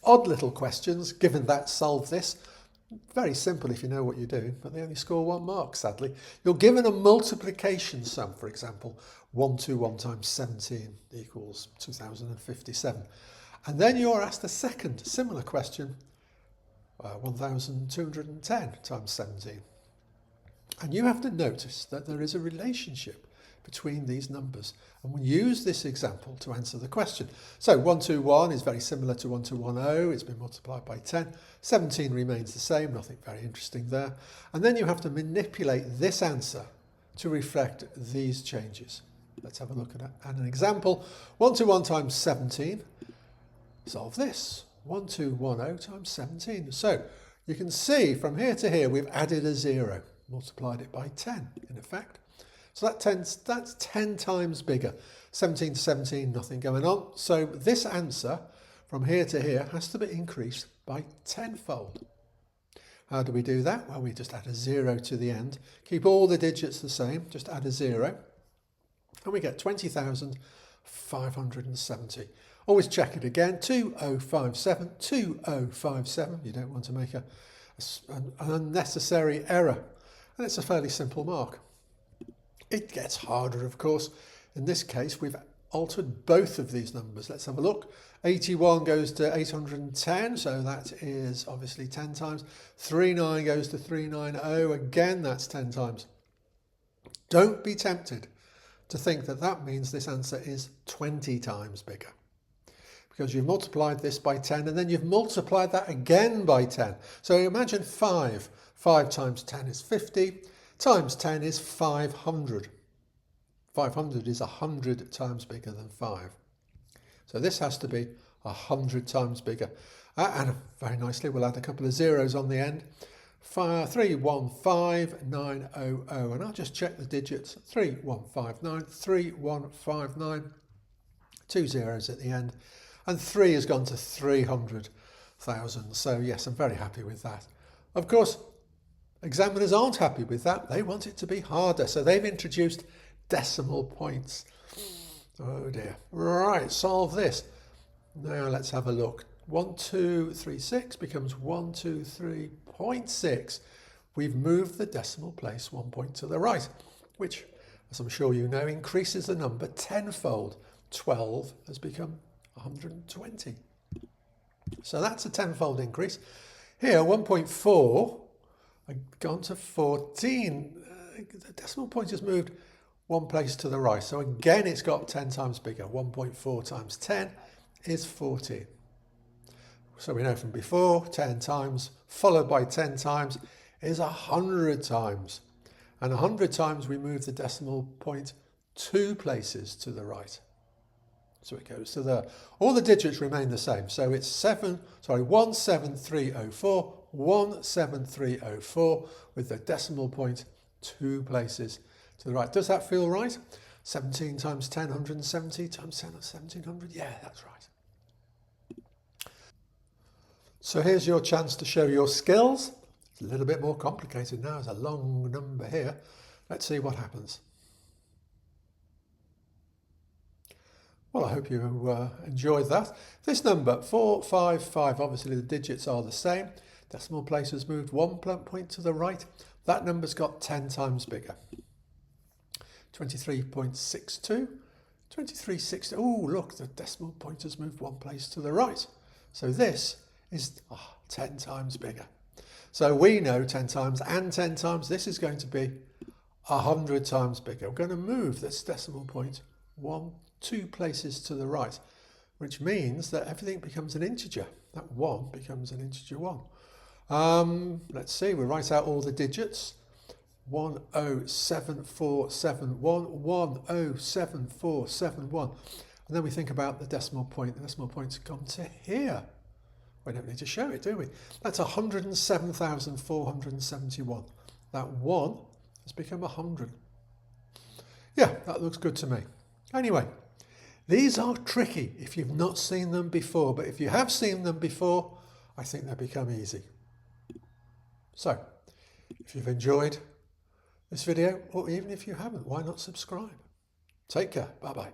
odd little questions, given that solve this. Very simple if you know what you're doing, but they only score 1 mark, sadly. You're given a multiplication sum, for example, 121 times 17 equals 2057. And then you're asked a second similar question, 1210 times 17. And you have to notice that there is a relationship between these numbers, and we'll use this example to answer the question. So 121 is very similar to 1210, it's been multiplied by 10, 17 remains the same, nothing very interesting there. And then you have to manipulate this answer to reflect these changes. Let's have a look at an example. 121 times 17, solve this, 1210 times 17. So you can see from here to here we've added a 0, multiplied it by 10 in effect. So that's 10 times bigger. 17 to 17, nothing going on. So this answer from here to here has to be increased by 10-fold. How do we do that? Well, we just add a 0 to the end. Keep all the digits the same, just add a 0. And we get 20,570. Always check it again, 2057, 2057. You don't want to make an unnecessary error. And it's a fairly simple mark. It gets harder, of course. In this case, we've altered both of these numbers. Let's have a look. 81 goes to 810, so that is obviously 10 times. 39 goes to 390, again, that's 10 times. Don't be tempted to think that that means this answer is 20 times bigger, because you've multiplied this by 10 and then you've multiplied that again by 10. So imagine 5. 5 times 10 is 50. Times 10 is 500. 500 is 100 times bigger than 5. So this has to be 100 times bigger. And very nicely, we'll add a couple of zeros on the end. 315900. And I'll just check the digits. 3159, 3159. 2 zeros at the end. And 3 has gone to 300,000. So yes, I'm very happy with that. Of course, examiners aren't happy with that. They want it to be harder. So they've introduced decimal points. Oh dear. Right, solve this. Now let's have a look. 1236 becomes 123.6. We've moved the decimal place 1 point to the right, which, as I'm sure you know, increases the number tenfold. 12 has become 120. So that's a tenfold increase. Here, 1.4 gone to 14. The decimal point has moved 1 place to the right. So again, it's got 10 times bigger. 1.4 times 10 is 14. So we know from before, 10 times followed by 10 times is 100 times. And 100 times we move the decimal point 2 places to the right. So it goes to there. All the digits remain the same. So it's 17304, 17304 with the decimal point 2 places to the right. Does that feel right? 17 times 10, 170 times 10, 1700. Yeah, that's right. So here's your chance to show your skills. It's a little bit more complicated now. There's a long number here. Let's see what happens. Well, I hope you enjoyed that. This number, 455, obviously the digits are the same. Decimal place has moved 1 point to the right. That number's got 10 times bigger. 23.62, 2360. Oh, look, the decimal point has moved 1 place to the right. So this is 10 times bigger. So we know 10 times and 10 times. This is going to be 100 times bigger. We're going to move this decimal point 2 places to the right, which means that everything becomes an integer. That 1 becomes an integer 1. Let's see, we write out all the digits. 107471, 107471. And then we think about the decimal point. The decimal point's gone to here. We don't need to show it, do we? That's 107,471. That 1 has become 100. Yeah, that looks good to me. Anyway, these are tricky if you've not seen them before, but if you have seen them before, I think they become easy. So, if you've enjoyed this video, or even if you haven't, why not subscribe? Take care. Bye-bye.